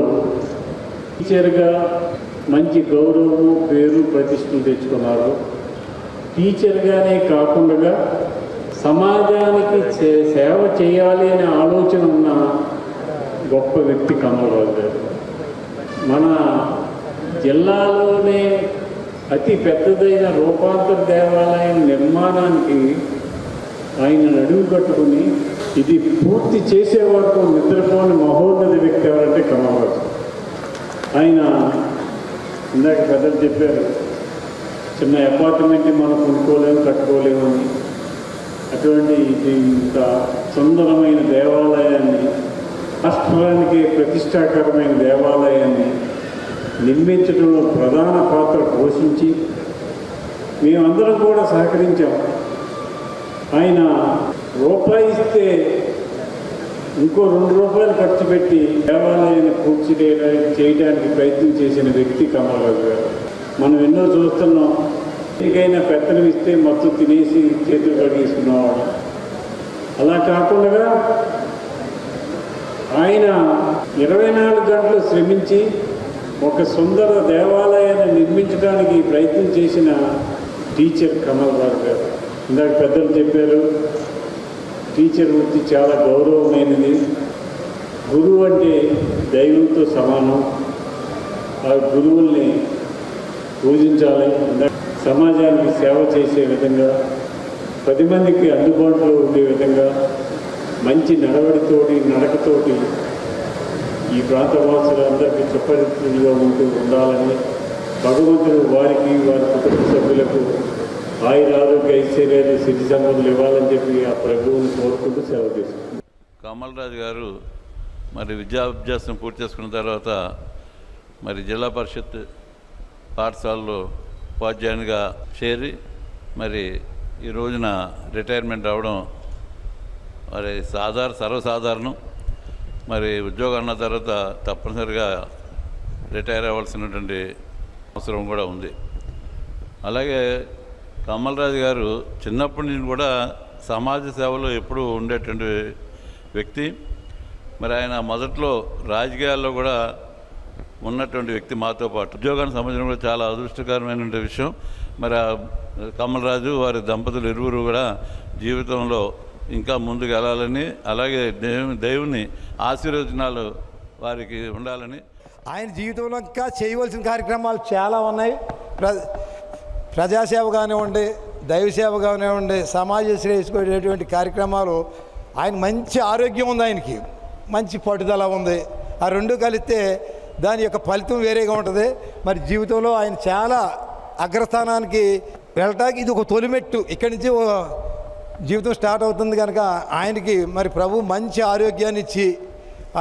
టీచర్గా మంచి గౌరవము, పేరు, ప్రతిష్టలు తెచ్చుకున్నారు. టీచర్గానే కాకుండా సమాజానికి సేవ చేయాలి అనే ఆలోచన ఉన్న గొప్ప వ్యక్తి కమలరాజు గారు. మన జిల్లాలోనే అతి పెద్దదైన రూపాంతర దేవాలయం నిర్మాణానికి ఆయన నడుము కట్టుకుని ఇది పూర్తి చేసే వరకు నిద్రపోని మహోన్నత వ్యక్తి ఎవరంటే కమలరాజు. ఆయన ఇందాక పెద్దలు చెప్పారు, చిన్న అపార్ట్మెంట్ని మనం కొనుక్కోలేము, కట్టుకోలేము అని. అటువంటి ఇంత సుందరమైన దేవాలయాన్ని, రాష్ట్రానికి ప్రతిష్టాకరమైన దేవాలయాన్ని నిర్మించడంలో ప్రధాన పాత్ర పోషించి మేమందరం కూడా సహకరించాం. ఆయన రూపాయి ఇస్తే ఇంకో 2 రూపాయలు ఖర్చు పెట్టి దేవాలయాన్ని పూర్తి చేయడానికి ప్రయత్నం చేసిన వ్యక్తి కమలరాజు గారు. మనం ఎన్నో చూస్తున్నాం, ఎందుకైనా పెత్తనం ఇస్తే మొత్తం తినేసి చేతులు కడిగేసుకున్నవాడు. అలా కాకుండా ఆయన 24 గంటలు శ్రమించి ఒక సుందర దేవాలయాన్ని నిర్మించడానికి ప్రయత్నం చేసిన టీచర్ కమలరాజు గారు. ఇందాక పెద్దలు చెప్పారు, టీచర్ వృత్తి చాలా గౌరవమైనది. గురువు అంటే దైవంతో సమానం. ఆ గురువుల్ని పూజించాలి, సమాజానికి సేవ చేసే విధంగా, 10 మందికి అందుబాటులో ఉండే విధంగా మంచి నడకతోటి ఈ ప్రాంతవాసులందరికీ సుపరిచితులుగా ఉండాలని భగవంతుడు వారికి, వారి కుటుంబ సభ్యులకు ఆయురారోగ్య ఐశ్వర్యాలు, సిద్ధి సంపదలు ఇవ్వాలని చెప్పి ఆ ప్రభువుని కోరుకుంటూ సెలవు తీసుకుంటాం. కమలరాజు గారు మరి విద్యాభ్యాసం పూర్తి చేసుకున్న తర్వాత మరి జిల్లా పరిషత్ పాఠశాలలో ఉపాధ్యాయునిగా చేరి మరి ఈ రోజున రిటైర్మెంట్ అవ్వడం మరి సర్వసాధారణం. మరి ఉద్యోగం అన్న తర్వాత తప్పనిసరిగా రిటైర్ అవ్వాల్సినటువంటి అవసరం కూడా ఉంది. అలాగే కమలరాజు గారు చిన్నప్పటి నుంచి కూడా సమాజ సేవలో ఎప్పుడూ ఉండేటువంటి వ్యక్తి. మరి ఆయన మొదట్లో రాజకీయాల్లో కూడా ఉన్నటువంటి వ్యక్తి. మాతో పాటు ఉద్యోగానికి సంబంధించిన కూడా చాలా అదృష్టకరమైన విషయం. మరి కమలరాజు వారి దంపతులు ఇరువురు కూడా జీవితంలో ఇంకా ముందుకు వెళ్ళాలని, అలాగే దేవుని ఆశీర్వచనాలు వారికి ఉండాలని. ఆయన జీవితంలో ఇంకా చేయవలసిన కార్యక్రమాలు చాలా ఉన్నాయి. ప్రజాసేవ కానివ్వండి, దైవసేవ కానివ్వండి, సమాజ శ్రేయస్సుకునేటువంటి కార్యక్రమాలు. ఆయన మంచి ఆరోగ్యం ఉంది, ఆయనకి మంచి పట్టుదల ఉంది. ఆ రెండు కలిస్తే దాని యొక్క ఫలితం వేరేగా ఉంటుంది. మరి జీవితంలో ఆయన చాలా అగ్రస్థానానికి వెళ్ళటానికి ఇది ఒక తొలిమెట్టు. ఇక్కడి నుంచి జీవితం స్టార్ట్ అవుతుంది కనుక ఆయనకి మరి ప్రభు మంచి ఆరోగ్యాన్ని ఇచ్చి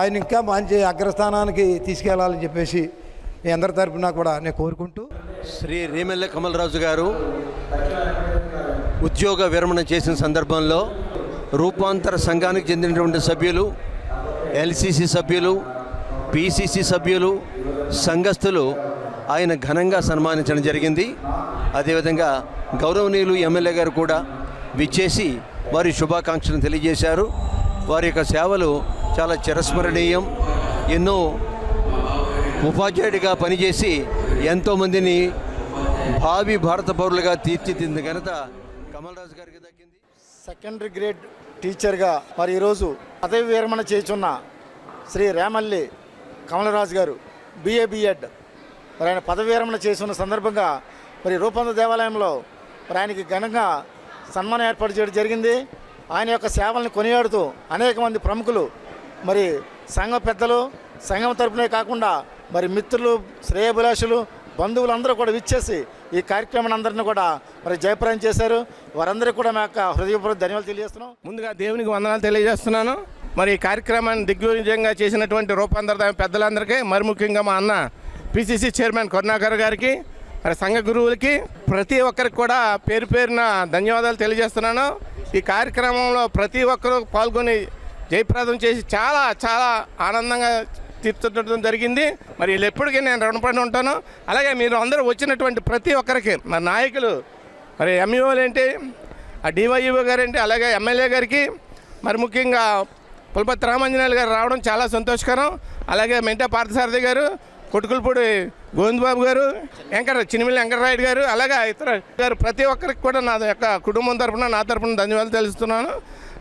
ఆయన ఇంకా మంచి అగ్రస్థానానికి తీసుకెళ్లాలని చెప్పేసి మీ అందరి తరపున కూడా నేను కోరుకుంటూ, శ్రీ రేమెల్ల కమలరాజు గారు ఉద్యోగ విరమణ చేసిన సందర్భంలో రూపాంతర సంఘానికి చెందినటువంటి సభ్యులు, ఎల్సిసి సభ్యులు, పిసిసి సభ్యులు, సంఘస్థులు ఆయన ఘనంగా సన్మానించడం జరిగింది. అదేవిధంగా గౌరవనీయులు ఎమ్మెల్యే గారు కూడా విచ్చేసి వారి శుభాకాంక్షలను తెలియజేశారు. వారి యొక్క సేవలు చాలా చిరస్మరణీయం. ఎన్నో ఉపాధ్యాయుడిగా పనిచేసి ఎంతోమందిని భావి భారత పౌరులుగా తీర్చిదిద్దిన ఘనత కమలరాజు గారికి దక్కింది. సెకండరీ గ్రేడ్ టీచర్గా మరి ఈరోజు పదవి విరమణ చేస్తున్న శ్రీ రేమల్లి కమలరాజు గారు బిఏ/బిఎడ్ మరి ఆయన పదవి విరమణ చేస్తున్న సందర్భంగా మరి రూపాంతర దేవాలయంలో మరి ఆయనకి ఘనంగా సన్మానం ఏర్పాటు చేయడం జరిగింది. ఆయన యొక్క సేవల్ని కొనియాడుతూ అనేక మంది ప్రముఖులు, మరి సంఘ పెద్దలు, సంఘం తరపునే కాకుండా మరి మిత్రులు, శ్రేయభిలాషులు, బంధువులందరూ కూడా విచ్చేసి ఈ కార్యక్రమాన్ని అందరినీ కూడా మరి జయప్రదం చేశారు. వారందరికీ కూడా మా యొక్క హృదయపూర్వక ధన్యవాదాలు తెలియజేస్తున్నాం. ముందుగా దేవునికి వందనాలు తెలియజేస్తున్నాను. మరి ఈ కార్యక్రమాన్ని దిగ్విజయంగా చేసినటువంటి రూపాంతర పెద్దలందరికీ, మరి ముఖ్యంగా మా అన్న పిసిసి చైర్మన్ కరుణాకర్ గారికి, మరి సంఘ గురువులకి, ప్రతి ఒక్కరికి కూడా పేరు పేరున ధన్యవాదాలు తెలియజేస్తున్నాను. ఈ కార్యక్రమంలో ప్రతి ఒక్కరూ పాల్గొని జయప్రదం చేసి చాలా చాలా ఆనందంగా తీర్చడం జరిగింది. మరి వీళ్ళు ఎప్పటికీ నేను రుణపడి ఉంటాను. అలాగే మీరు అందరూ వచ్చినటువంటి ప్రతి ఒక్కరికి, మరి నాయకులు, మరి ఎంఈఓలు ఏంటి, ఆ డివైఈఓ గారు ఏంటి, అలాగే ఎమ్మెల్యే గారికి, మరి ముఖ్యంగా పులపర్తి రామాంజనేయులు గారు రావడం చాలా సంతోషకరం. అలాగే మెంటే పార్థసారథి గారు, కొట్టుకులపూడి గోవిందబాబు గారు, చినిమిల్లి వెంకటరాయుడు గారు, అలాగే ఇతర గారు ప్రతి ఒక్కరికి కూడా నా యొక్క కుటుంబం తరఫున నా తరఫున ధన్యవాదాలు తెలుస్తున్నాను.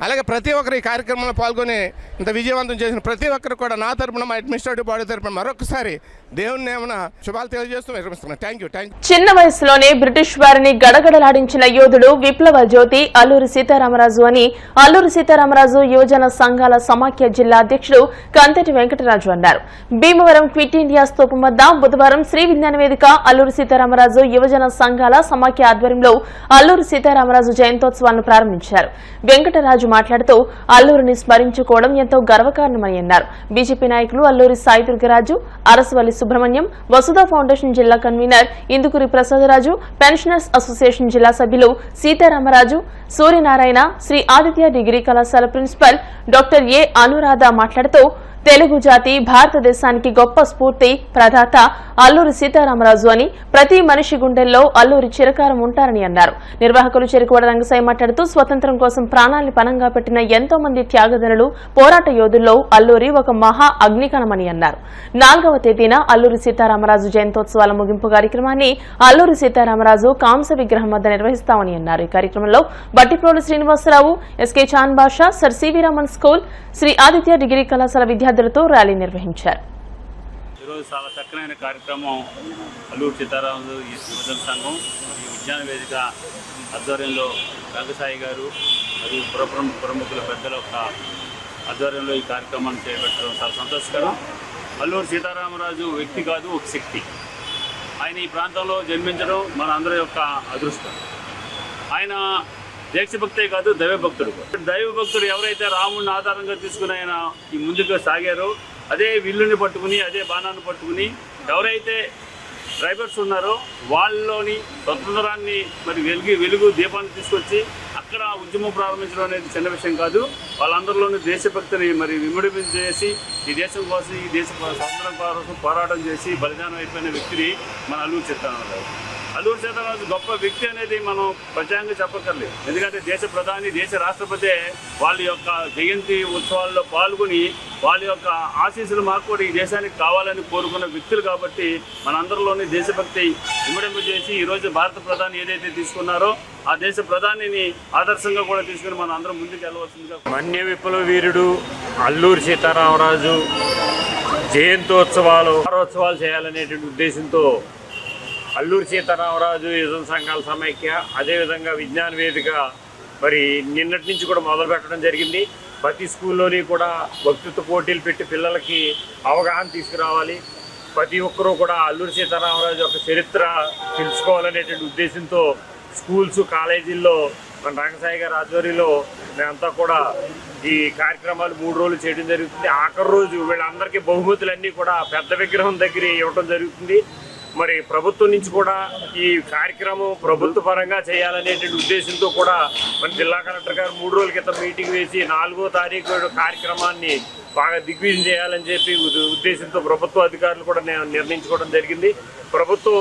అలాగే ప్రతి ఒక్కరు ఈ కార్యక్రమంలో పాల్గొని ఇంత విజయవంతం చేసిన ప్రతి ఒక్కరు కూడా నా తరఫున మా అడ్మినిస్ట్రేటివ్ బాడీ తరఫున మరొకసారి దేవుని ఏమైనా శుభాలు తెలియజేస్తూ విరమిస్తున్నాను. Thank you. చిన్న వయసులోనే బ్రిటిష్ వారిని గడగడలాడించిన యోధుడు విప్లవ జ్యోతి అల్లూరి సీతారామరాజు అని అల్లూరి సీతారామరాజు యువజన సంఘాల సమాఖ్య జిల్లా అధ్యక్షుడు కంతటి వెంకటరాజు అన్నారు. భీమవరం క్విట్ ఇండియా స్తూపం వద్ద బుధవారం శ్రీ విజ్ఞాన వేదిక అల్లూరి సీతారామరాజు యువజన సంఘాల సమాఖ్య ఆధ్వర్యంలో అల్లూరి సీతారామరాజు జయంతోత్సవాలను ప్రారంభించారు. వెంకటరాజు మాట్లాడుతూ అల్లూరిని స్మరించుకోవడం ఎంతో గర్వకారణమని అన్నారు. బీజేపీ నాయకులు అల్లూరి సాయి దుర్గరాజు, అరసవల్లి సుబ్రహ్మణ్యం, వసుధ ఫౌండేషన్ జిల్లా convener Indukuri Prasadaraju, pensioners association జిల్లా సభ్యులు సీతారామరాజు, సూర్యనారాయణ, శ్రీ ఆదిత్య డిగ్రీ కళాశాల ప్రిన్సిపల్ డాక్టర్ ఏ అనురాధ మాట్లాడుతూ తెలుగు జాతి భారతదేశానికి గొప్ప స్ఫూర్తి ప్రదాత అల్లూరి సీతారామరాజు అని, ప్రతి మనిషి గుండెల్లో అల్లూరి చిరకారం ఉంటారని అన్నారు. నిర్వాహకులు చెరుకువాడ రంగసాయి మాట్లాడుతూ స్వతంత్రం కోసం ప్రాణాల్ని పణంగా పెట్టిన ఎంతో మంది త్యాగధనులు, పోరాట యోధుల్లో అల్లూరి ఒక మహా అగ్నికణమని అన్నారు. 4వ తేదీన అల్లూరి సీతారామరాజు జయంతోత్సవాల ముగింపు కార్యక్రమాన్ని అల్లూరి సీతారామరాజు కాంస్య విగ్రహం వద్ద నిర్వహిస్తామని అన్నారు. ఈ కార్యక్రమంలో Battiprolu Srinivasarao, SK Chan Basha, sir CV Raman school, Sri Aditya degree కళాశాల విద్యార్థులతో ర్యాలీ నిర్వహించారు. ఈరోజు చాలా చక్కనైన కార్యక్రమం అల్లూరి సీతారామరాజు యువజన సంఘం మరియు విజ్ఞాన వేదిక ఆధ్వర్యంలో రంగసాయి గారు మరియు ప్రముఖుల పెద్దల యొక్క ఆధ్వర్యంలో ఈ కార్యక్రమాన్ని చేపట్టడం చాలా సంతోషకరం. అల్లూరి సీతారామరాజు వ్యక్తి కాదు, ఒక శక్తి. ఆయన ఈ ప్రాంతంలో జన్మించడం మన అందరి యొక్క అదృష్టం. ఆయన దేశభక్తే కాదు, దైవభక్తుడు. దైవభక్తుడు ఎవరైతే రాముడిని ఆధారంగా తీసుకుని ఆయన ఈ ముందుకు సాగారో, అదే విల్లుని పట్టుకుని, అదే బాణాన్ని పట్టుకుని ఎవరైతే డ్రైవర్స్ ఉన్నారో వాళ్ళలోని స్వతంత్రాన్ని మరి వెలుగు దీపాన్ని తీసుకొచ్చి అక్కడ ఉద్యమం ప్రారంభించడం అనేది చిన్న విషయం కాదు. వాళ్ళందరిలోని దేశభక్తిని మరి విముడించేసి ఈ దేశం కోసం, ఈ దేశ స్వతంత్రం కోసం పోరాటం చేసి బలిదానం అయిపోయిన వ్యక్తిని మన అల్లూరి సీతారామరాజు. అల్లూరి సీతారామరాజు గొప్ప వ్యక్తి అనేది మనం ప్రత్యేకంగా చెప్పక్కర్లేదు. ఎందుకంటే దేశ ప్రధాని, దేశ రాష్ట్రపతి వాళ్ళ యొక్క జయంతి ఉత్సవాల్లో పాల్గొని వాళ్ళ యొక్క ఆశీస్సులు మాకు కూడా ఈ దేశానికి కావాలని కోరుకున్న వ్యక్తులు కాబట్టి మనందరిలోని దేశభక్తి ఇమ్మడింపజేసి ఈరోజు భారత ప్రధాని ఏదైతే తీసుకున్నారో ఆ దేశ ప్రధానిని ఆదర్శంగా కూడా తీసుకుని మనం అందరం ముందుకు వెళ్ళవలసిందిగా. మన్య విప్లవ వీరుడు అల్లూరి సీతారామరాజు జయంతోత్సవాలు చేయాలనేటువంటి ఉద్దేశంతో అల్లూరి సీతారామరాజు యువజన సంఘాల సమైక్య, అదేవిధంగా విజ్ఞాన వేదిక మరి నిన్నటి నుంచి కూడా మొదలు పెట్టడం జరిగింది. ప్రతి స్కూల్లోని కూడా వక్తృత్వ పోటీలు పెట్టి పిల్లలకి అవగాహన తీసుకురావాలి. ప్రతి ఒక్కరూ కూడా అల్లూరి సీతారామరాజు యొక్క చరిత్ర తెలుసుకోవాలనేటువంటి ఉద్దేశంతో స్కూల్స్, కాలేజీల్లో మన రంగసాయి గారి ఆధ్వర్యంలో మేమంతా కూడా ఈ కార్యక్రమాలు 3 రోజులు చేయడం జరుగుతుంది. ఆఖరి రోజు వీళ్ళందరికీ బహుమతులన్నీ కూడా పెద్ద విగ్రహం దగ్గర ఇవ్వడం జరుగుతుంది. మరి ప్రభుత్వం నుంచి కూడా ఈ కార్యక్రమం ప్రభుత్వ పరంగా చేయాలనేటువంటి ఉద్దేశంతో కూడా మన జిల్లా కలెక్టర్ గారు 3 రోజుల క్రితం మీటింగ్ వేసి 4వ తారీఖు కార్యక్రమాన్ని బాగా దిగ్విజయం చేయాలని చెప్పి ఉద్దేశంతో ప్రభుత్వ అధికారులు కూడా నిర్ణయించుకోవడం జరిగింది. ప్రభుత్వం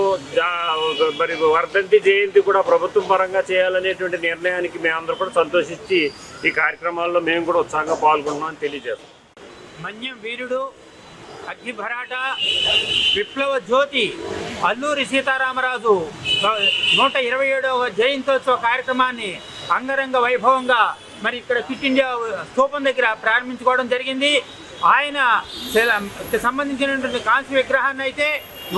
మరి వర్ధంతి జయంతి కూడా ప్రభుత్వం పరంగా చేయాలనేటువంటి నిర్ణయానికి మేమందరూ కూడా సంతోషించి ఈ కార్యక్రమాల్లో మేము కూడా ఉత్సాహంగా పాల్గొన్నామని తెలియజేస్తాం. మన్యం వీరుడు, అగ్నిభరాట, విప్లవ జ్యోతి అల్లూరి సీతారామరాజు 127వ జయంతోత్సవ కార్యక్రమాన్ని అంగరంగ వైభవంగా మరి ఇక్కడ క్విట్ ఇండియా స్తూపం దగ్గర ప్రారంభించుకోవడం జరిగింది. ఆయన సంబంధించినటువంటి కాంస్య విగ్రహాన్ని అయితే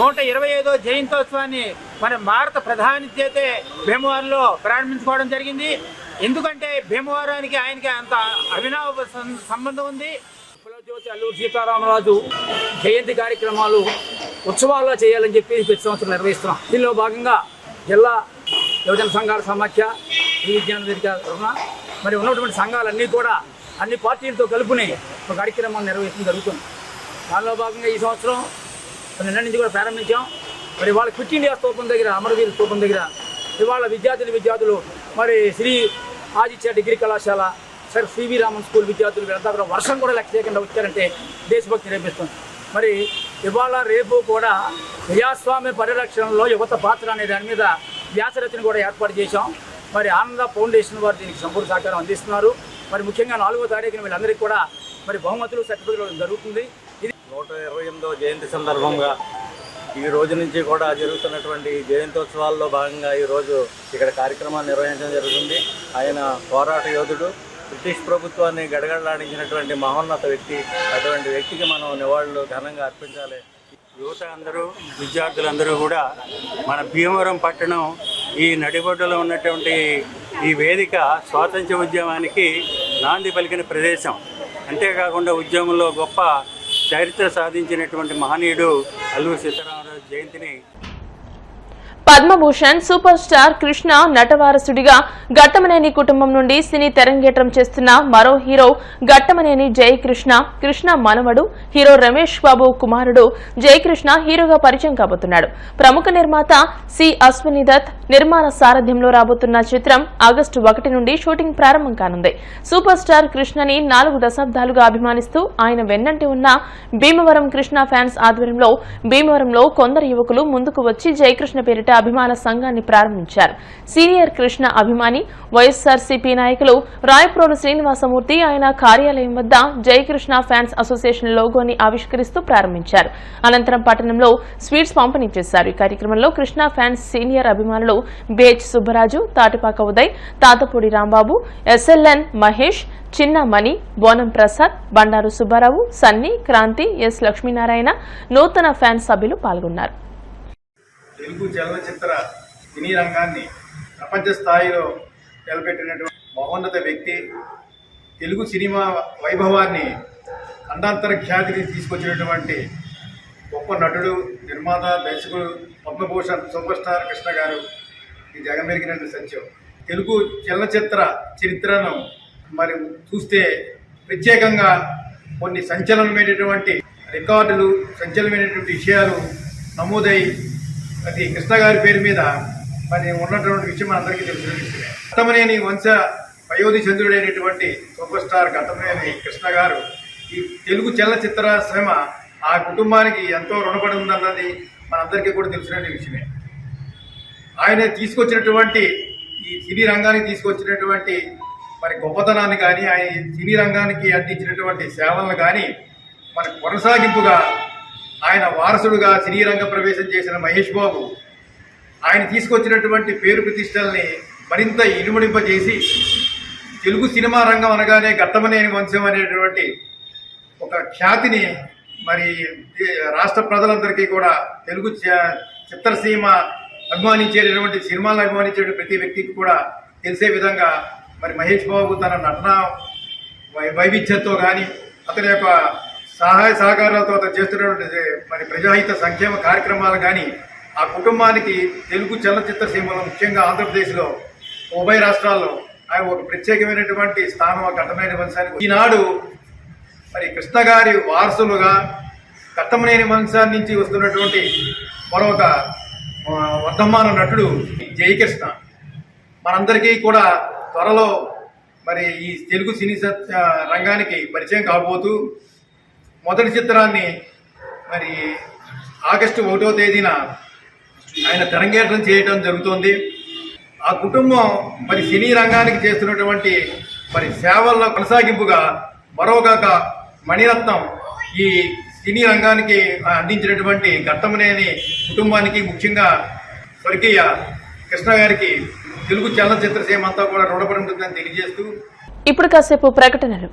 125వ జయంతోత్సవాన్ని మన భారత ప్రధాని చేతే భీమవరంలో ప్రారంభించుకోవడం జరిగింది. ఎందుకంటే భీమవరానికి ఆయనకి అంత అవినావ సంబంధం ఉంది. జ్యోతి అల్లూరి సీతారామరాజు జయంతి కార్యక్రమాలు ఉత్సవాల్లో చేయాలని చెప్పి ప్రతి సంవత్సరం నిర్వహిస్తున్నాం. దీనిలో భాగంగా జిల్లా యువజన సంఘాల సమాఖ్య, ఈ విజ్ఞాన వేదిక మరి ఉన్నటువంటి సంఘాలన్నీ కూడా అన్ని పార్టీలతో కలుపుని ఒక కార్యక్రమాన్ని నిర్వహించడం జరుగుతుంది. దానిలో భాగంగా ఈ సంవత్సరం నిన్న నుంచి కూడా ప్రారంభించాం. మరి వాళ్ళ క్విట్ ఇండియా స్తూపం దగ్గర, అమరవీర స్తూపం దగ్గర ఇవాళ విద్యార్థులు మరి శ్రీ ఆదిత్య డిగ్రీ కళాశాల, సర్ సివి రామన్ స్కూల్ విద్యార్థులు వీళ్ళంతా కూడా వర్షం కూడా లెక్క చేయకుండా వచ్చారంటే దేశభక్తి రేపిస్తుంది. మరి ఇవాళ రేపు కూడా ప్రజాస్వామ్య పరిరక్షణలో యువత పాత్ర అనే దాని మీద వ్యాసరచన కూడా ఏర్పాటు చేశాం. మరి ఆనంద ఫౌండేషన్ వారు దీనికి సంపూర్ణ సహకారం అందిస్తున్నారు. మరి ముఖ్యంగా 4వ తారీఖున వీళ్ళందరికీ కూడా మరి బహుమతులు, సర్టిఫికెట్లు జరుగుతుంది. ఇది 128వ జయంతి సందర్భంగా ఈ రోజు నుంచి కూడా జరుగుతున్నటువంటి జయంతోత్సవాల్లో భాగంగా ఈరోజు ఇక్కడ కార్యక్రమాన్ని నిర్వహించడం జరుగుతుంది. ఆయన పోరాట యోధుడు, బ్రిటిష్ ప్రభుత్వాన్ని గడగడలాడించినటువంటి మహోన్నత వ్యక్తి. అటువంటి వ్యక్తికి మనం నివాళులు ఘనంగా అర్పించాలి. యువత అందరూ, విద్యార్థులందరూ కూడా మన భీమవరం పట్టణం ఈ నడిబొడ్డులో ఉన్నటువంటి ఈ వేదిక స్వాతంత్ర్య ఉద్యమానికి నాంది పలికిన ప్రదేశం. అంతేకాకుండా ఉద్యమంలో గొప్ప చరిత్ర సాధించినటువంటి మహనీయుడు అల్లూరి సీతారామరాజు జయంతిని పద్మభూషణ్ సూపర్ స్టార్ కృష్ణ నటవారసుడిగా ఘట్టమనేని కుటుంబం నుండి సినీ తెరంగేట్రం చేస్తున్న మరో హీరో ఘట్టమనేని జయకృష్ణ. కృష్ణ మనవడు హీరో రమేష్ బాబు కుమారుడు జయకృష్ణ హీరోగా పరిచయం కాబోతున్నాడు. ప్రముఖ నిర్మాత సి అశ్వని దత్ నిర్మాణ సారథ్యంలో రాబోతున్న చిత్రం ఆగస్టు 1 నుండి షూటింగ్ ప్రారంభం కానుంది. సూపర్ స్టార్ కృష్ణని 4 దశాబ్దాలుగా అభిమానిస్తూ ఆయన వెన్నంటి ఉన్న భీమవరం కృష్ణ ఫ్యాన్స్ ఆధ్వర్యంలో భీమవరంలో కొందరు యువకులు ముందుకు వచ్చి జయకృష్ణ పేరిట అభిమాన సంఘాన్ని ప్రారంభించారు. సీనియర్ కృష్ణ అభిమాని వైఎస్ఆర్సీపీ నాయకులు రాయప్రోలు శ్రీనివాసమూర్తి ఆయన కార్యాలయం వద్ద జయకృష్ణ ఫ్యాన్స్ అసోసియేషన్ లోగోని ఆవిష్కరిస్తూ ప్రారంభించారు. అనంతరం పట్టణంలో స్వీట్స్ పంపిణీ చేశారు. ఈ కార్యక్రమంలో కృష్ణ ఫ్యాన్స్ సీనియర్ అభిమానులు బేచ్ సుబ్బరాజు, తాటిపాక ఉదయ్, తాతపూడి రాంబాబు, ఎస్ఎల్ఎన్ మహేష్, చిన్న మణి, బోనం ప్రసాద్, బండారు సుబ్బారావు, సన్నీ, క్రాంతి, ఎస్ లక్ష్మీనారాయణ, నూతన ఫ్యాన్స్ సభ్యులు పాల్గొన్నారు. తెలుగు చలనచిత్ర సినీ రంగాన్ని ప్రపంచ స్థాయిలో నిలబెట్టినటువంటి మహోన్నత వ్యక్తి, తెలుగు సినిమా వైభవాన్ని ఖండాంతర ఖ్యాతిని తీసుకొచ్చినటువంటి గొప్ప నటుడు, నిర్మాత, దర్శకుడు పద్మభూషణ్ సూపర్ స్టార్ కృష్ణ గారు ఈ జగమెరిగినటువంటి సత్యం. తెలుగు చలనచిత్ర చరిత్రను మరి చూస్తే ప్రత్యేకంగా కొన్ని సంచలనమైనటువంటి రికార్డులు, సంచలనమైనటువంటి విషయాలు నమోదై అది కృష్ణ గారి పేరు మీద మరి ఉన్నటువంటి విషయం అందరికీ తెలిసిన విషయమే. ఘట్టమనేని వంశ వయోధి చంద్రుడైనటువంటి సూపర్ స్టార్ ఘట్టమనేని కృష్ణ గారు ఈ తెలుగు చలనచిత్ర శ్రమ ఆ కుటుంబానికి ఎంతో రుణపడి ఉందన్నది మనందరికీ కూడా తెలిసిన విషయమే. ఆయన తీసుకొచ్చినటువంటి ఈ సినీ రంగానికి తీసుకొచ్చినటువంటి మరి గొప్పతనాన్ని కానీ, ఆయన సినీ రంగానికి అందించినటువంటి సేవలను కానీ మన కొనసాగింపుగా ఆయన వారసుడుగా సినీ రంగ ప్రవేశం చేసిన మహేష్ బాబు ఆయన తీసుకొచ్చినటువంటి పేరు ప్రతిష్టల్ని మరింత ఇనుమడింపజేసి తెలుగు సినిమా రంగం అనగానే ఘట్టమనేని వంశం అనేటువంటి ఒక ఖ్యాతిని మరి రాష్ట్ర ప్రజలందరికీ కూడా తెలుగు చిత్రసీమ అభిమానించేటటువంటి సినిమాలను అభిమానించే ప్రతి వ్యక్తికి కూడా తెలిసే విధంగా మరి మహేష్ బాబు తన నటన వైవిధ్యంతో కానీ, అతని యొక్క సహాయ సహకారాలతో అతను చేస్తున్నటువంటి మరి ప్రజాహిత సంక్షేమ కార్యక్రమాలు కానీ ఆ కుటుంబానికి తెలుగు చలనచిత్ర సీమలో ముఖ్యంగా ఆంధ్రప్రదేశ్లో ఉభయ రాష్ట్రాల్లో ఆయన ఒక ప్రత్యేకమైనటువంటి స్థానం ఘట్టమనేని వంశానికి. ఈనాడు మరి కృష్ణ గారి వారసులుగా ఘట్టమనేని వంశం నుంచి వస్తున్నటువంటి మరొక వర్ధమాన నటుడు జయకృష్ణ మనందరికీ కూడా త్వరలో మరి ఈ తెలుగు సినీ రంగానికి పరిచయం కాబోతూ మొదటి చిత్రాన్ని మరి ఆగస్టు 1వ తేదీన ఆయన తెరంగేట్రం చేయడం జరుగుతోంది. ఆ కుటుంబం మరి సినీ రంగానికి చేస్తున్నటువంటి మరి సేవల కొనసాగింపుగా మరొక మణిరత్నం ఈ సినీ రంగానికి అందించినటువంటి ఘట్టమనేని కుటుంబానికి, ముఖ్యంగా స్వర్గీయ కృష్ణ గారికి తెలుగు చలనచిత్ర సీమ అంతా కూడా రుణపడి ఉంటుందని తెలియజేస్తూ ఇప్పుడు కాసేపు ప్రకటనలు.